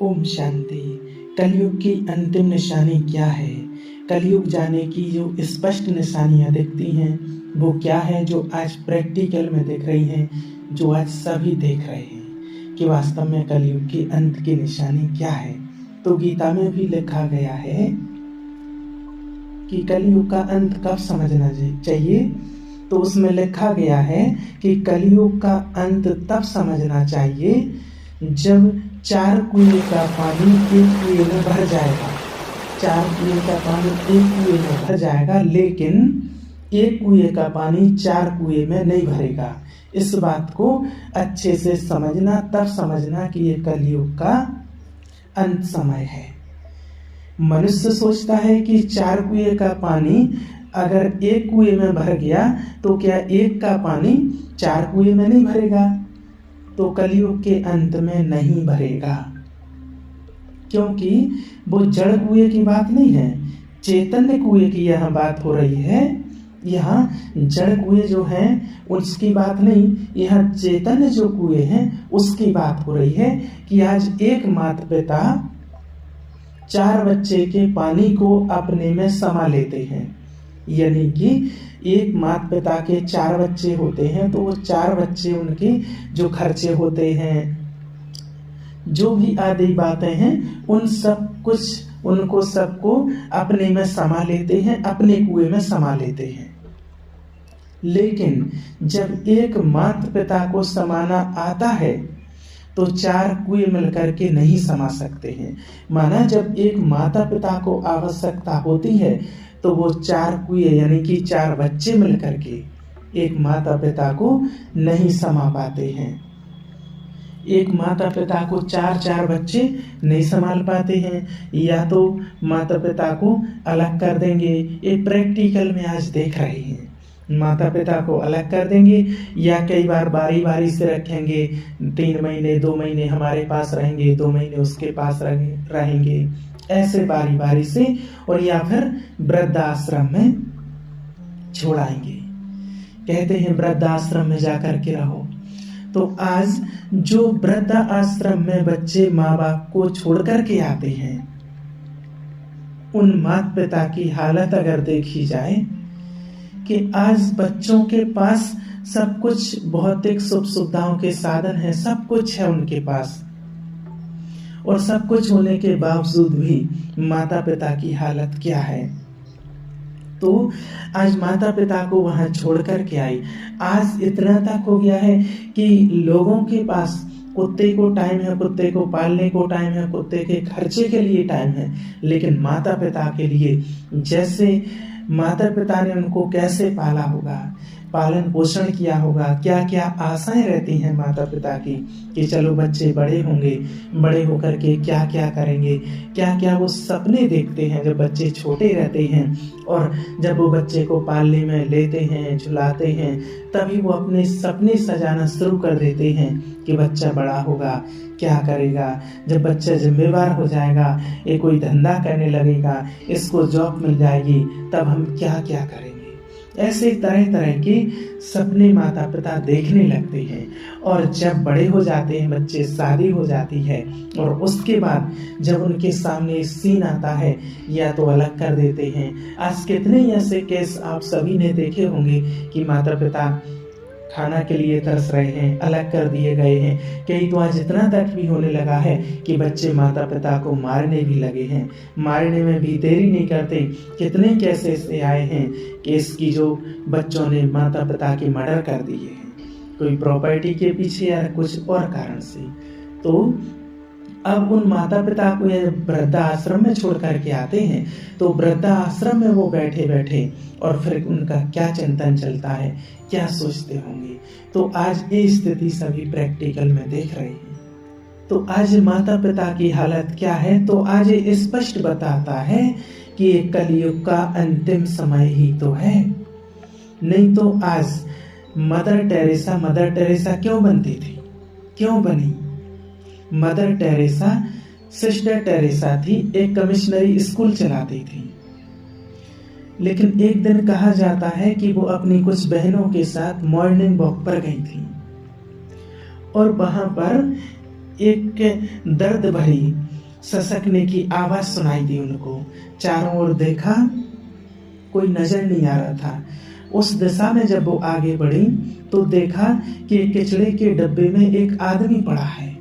ओम शांति। कलयुग की अंतिम निशानी क्या है? कलयुग जाने की जो स्पष्ट निशानियां दिखती हैं वो क्या है, जो आज प्रैक्टिकल में दिख रही हैं, जो आज सभी देख रहे हैं कि वास्तव में कलयुग की अंत की निशानी क्या है। तो गीता में भी लिखा गया है कि कलयुग का अंत कब समझना चाहिए। तो उसमें लिखा गया है कि कलयुग का अंत तब समझना चाहिए जब 4 कुएं का पानी एक कुएं में भर जाएगा। 4 कुएं का पानी एक कुएं में भर जाएगा, लेकिन एक कुएं का पानी 4 कुएं में नहीं भरेगा। इस बात को अच्छे से समझना, तब समझना कि ये कलयुग का अंत समय है। मनुष्य सोचता है कि 4 कुएं का पानी अगर एक कुएं में भर गया तो क्या एक का पानी 4 कुएं में नहीं भरेगा? तो कलयुग के अंत में नहीं भरेगा, क्योंकि वो जड़ कुएं की बात नहीं है, चैतन्य कुएं की यहाँ बात हो रही है। यहाँ जड़ कुएं जो हैं उसकी बात नहीं, यहाँ चैतन्य जो कुएं हैं उसकी बात हो रही है कि आज एक माता पिता 4 बच्चे के पानी को अपने में समा लेते हैं। यानी कि एक माता पिता के 4 बच्चे होते हैं तो वो 4 बच्चे, उनके जो खर्चे होते हैं, जो भी आदि बातें हैं, उन सबको अपने में समा लेते हैं, अपने कुएं में समा लेते हैं। लेकिन जब एक माता पिता को समाना आता है तो 4 कुएं मिलकर के नहीं समा सकते हैं। माना जब एक माता पिता को आवश्यकता होती है तो वो 4 कुएं यानी कि 4 बच्चे मिलकर के एक माता पिता को नहीं समा पाते हैं। एक माता पिता को 4 बच्चे नहीं संभाल पाते हैं, या तो माता पिता को अलग कर देंगे। ये प्रैक्टिकल में आज देख रहे हैं, माता पिता को अलग कर देंगे या कई बार बारी बारी से रखेंगे। 3 महीने 2 महीने हमारे पास रहेंगे, 2 महीने उसके पास रहेंगे, ऐसे बारी बारी से, और या फिर वृद्धाश्रम में छोड़ाएंगे। कहते हैं वृद्धाश्रम में जाकर के रहो। तो आज जो वृद्ध आश्रम में बच्चे माँ बाप को छोड़ करके आते हैं, उन माता पिता की हालत अगर देखी जाए कि आज बच्चों के पास सब कुछ, भौतिक सुख सुविधाओं के साधन है, सब कुछ है उनके पास, और सब कुछ होने के बावजूद भी माता पिता की हालत क्या है। तो आज माता पिता को वहां छोड़ कर के आई। आज इतना तक हो गया है कि लोगों के पास कुत्ते को टाइम है, कुत्ते को पालने को टाइम है, कुत्ते के खर्चे के लिए टाइम है, लेकिन माता पिता के लिए, जैसे माता पिता ने उनको कैसे पाला होगा, पालन पोषण किया होगा, क्या क्या आशाएं रहती हैं माता पिता की कि चलो बच्चे बड़े होंगे, बड़े होकर के क्या क्या करेंगे, क्या क्या वो सपने देखते हैं जब बच्चे छोटे रहते हैं। और जब वो बच्चे को पालने में लेते हैं, झुलाते हैं, तभी वो अपने सपने सजाना शुरू कर देते हैं कि बच्चा बड़ा होगा क्या करेगा, जब बच्चा जिम्मेवार हो जाएगा, ये कोई धंधा करने लगेगा, इसको जॉब मिल जाएगी, तब हम क्या क्या करेंगे। ऐसे तरह तरह के सपने माता पिता देखने लगते हैं। और जब बड़े हो जाते हैं बच्चे, शादी हो जाती है, और उसके बाद जब उनके सामने सीन आता है, या तो अलग कर देते हैं। आज कितने ऐसे केस आप सभी ने देखे होंगे कि माता पिता खाना के लिए तरस रहे हैं, अलग कर दिए गए हैं। कई तो आज इतना तक भी होने लगा है कि बच्चे माता पिता को मारने भी लगे हैं, मारने में भी देरी नहीं करते। कितने कैसे ऐसे आए हैं केस की जो बच्चों ने माता पिता के मर्डर कर दिए हैं, कोई प्रॉपर्टी के पीछे या कुछ और कारण से। तो अब उन माता पिता को वृद्धा आश्रम में छोड़ करके आते हैं, तो वृद्धा आश्रम में वो बैठे बैठे और फिर उनका क्या चिंतन चलता है, क्या सोचते होंगे। तो आज ये स्थिति सभी प्रैक्टिकल में देख रहे हैं। तो आज माता पिता की हालत क्या है, तो आज ये स्पष्ट बताता है कि ये कलयुग का अंतिम समय ही तो है। नहीं तो आज मदर टेरेसा क्यों बनती थी, क्यों बनी? मदर टेरेसा सिस्टर टेरेसा थी, एक कमिश्नरी स्कूल चलाती थी। लेकिन एक दिन कहा जाता है कि वो अपनी कुछ बहनों के साथ मॉर्निंग वॉक पर गई थी, और वहां पर एक दर्द भरी ससकने की आवाज सुनाई दी उनको। चारों ओर देखा, कोई नजर नहीं आ रहा था। उस दिशा में जब वो आगे बढ़ी तो देखा कि कचड़े के डब्बे में एक आदमी पड़ा है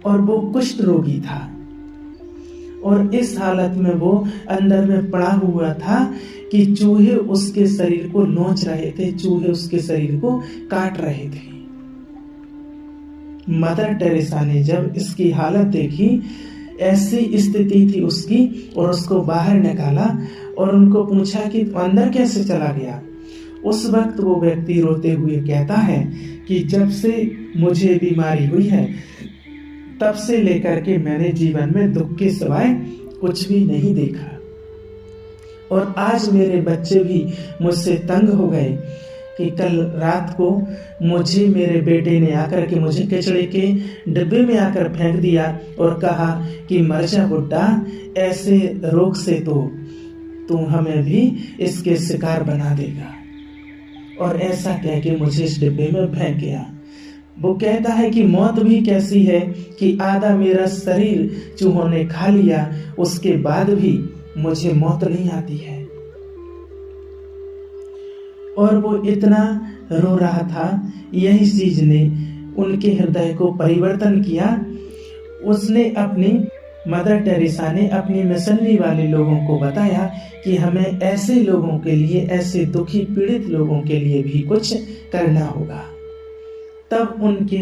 और वो कुष्ठ रोगी था, और इस हालत में वो अंदर में पड़ा हुआ था कि चूहे उसके शरीर को नोच रहे थे, चूहे उसके शरीर को काट रहे थे। मदर टेरेसा ने जब इसकी हालत देखी, ऐसी स्थिति थी उसकी, और उसको बाहर निकाला और उनको पूछा कि अंदर कैसे चला गया। उस वक्त वो व्यक्ति रोते हुए कहता है कि जब से मुझे बीमारी हुई है तब से लेकर के मैंने जीवन में दुख के सिवाय कुछ भी नहीं देखा, और आज मेरे बच्चे भी मुझसे तंग हो गए कि कल रात को मुझे मेरे बेटे ने आकर के मुझे कचड़े के डिब्बे में आकर फेंक दिया और कहा कि मर जा बुड्ढा, ऐसे रोग से तो तू हमें भी इसके शिकार बना देगा, और ऐसा कह के मुझे इस डिब्बे में फेंक गया। वो कहता है कि मौत भी कैसी है कि आधा मेरा शरीर चूहों ने खा लिया, उसके बाद भी मुझे मौत नहीं आती है। और वो इतना रो रहा था, यही चीज ने उनके हृदय को परिवर्तन किया। उसने अपनी मदर टेरेसा ने अपनी मिशनरी वाले लोगों को बताया कि हमें ऐसे लोगों के लिए, ऐसे दुखी पीड़ित लोगों के लिए भी कुछ करना होगा। तब उनके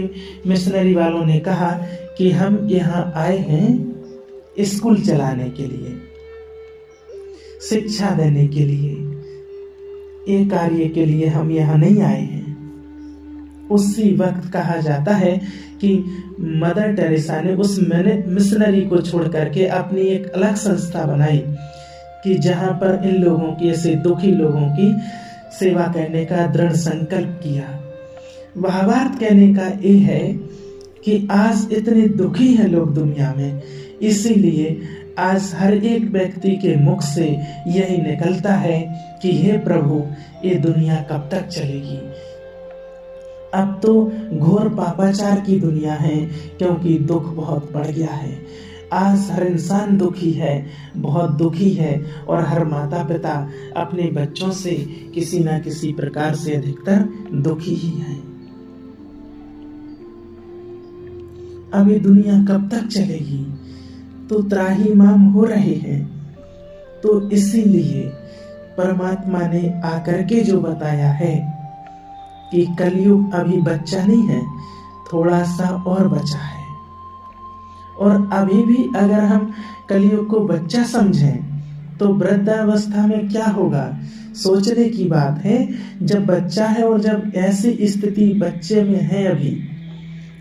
मिशनरी वालों ने कहा कि हम यहाँ आए हैं स्कूल चलाने के लिए, शिक्षा देने के लिए, ये कार्य के लिए हम यहाँ नहीं आए हैं। उसी वक्त कहा जाता है कि मदर टेरेसा ने उस मिशनरी को छोड़ करके अपनी एक अलग संस्था बनाई कि जहाँ पर इन लोगों की, ऐसे दुखी लोगों की सेवा करने का दृढ़ संकल्प किया। भावार्थ कहने का ये है कि आज इतने दुखी हैं लोग दुनिया में, इसीलिए आज हर एक व्यक्ति के मुख से यही निकलता है कि हे प्रभु, ये दुनिया कब तक चलेगी। अब तो घोर पापाचार की दुनिया है, क्योंकि दुख बहुत बढ़ गया है। आज हर इंसान दुखी है, बहुत दुखी है, और हर माता पिता अपने बच्चों से किसी न किसी प्रकार से अधिकतर दुखी ही है। अब ये दुनिया कब तक चलेगी, तो त्राहिमाम हो रहे हैं। तो इसीलिए परमात्मा ने आकर के जो बताया है कि कलयुग अभी बच्चा नहीं है, थोड़ा सा और बचा है, और अभी भी अगर हम कलयुग को बच्चा समझें तो वृद्धावस्था में क्या होगा, सोचने की बात है। जब बच्चा है और जब ऐसी स्थिति बच्चे में है अभी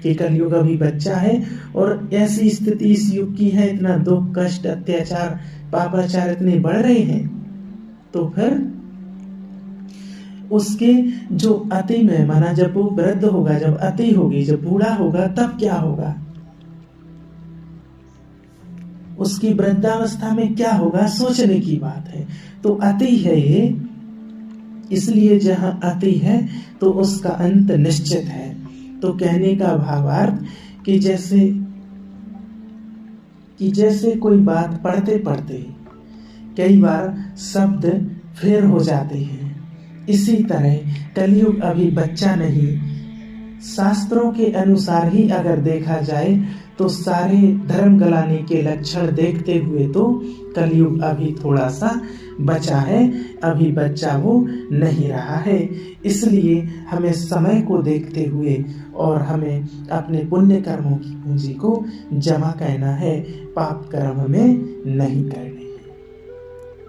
कि कलयुग अभी बच्चा है और ऐसी स्थिति इस युग की है, इतना दुख कष्ट अत्याचार पापाचार इतने बढ़ रहे हैं, तो फिर उसके जो अति में, माना जब वो वृद्ध होगा, जब अति होगी, जब बूढ़ा होगा, तब क्या होगा, उसकी वृद्धावस्था में क्या होगा, सोचने की बात है। तो अति है ये, इसलिए जहां अति है तो उसका अंत निश्चित है। तो कहने का भावार्थ कि जैसे कोई बात पढ़ते पढ़ते कई बार शब्द फेर हो जाते हैं, इसी तरह कलयुग अभी बच्चा नहीं। शास्त्रों के अनुसार ही अगर देखा जाए तो सारे धर्म गलाने के लक्षण देखते हुए तो कलयुग अभी थोड़ा सा बचा है, अभी बच्चा वो नहीं रहा है। इसलिए हमें समय को देखते हुए और हमें अपने पुण्य कर्मों की पूंजी को जमा करना है, पाप कर्म में नहीं करने हैं।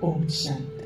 ओम शांति।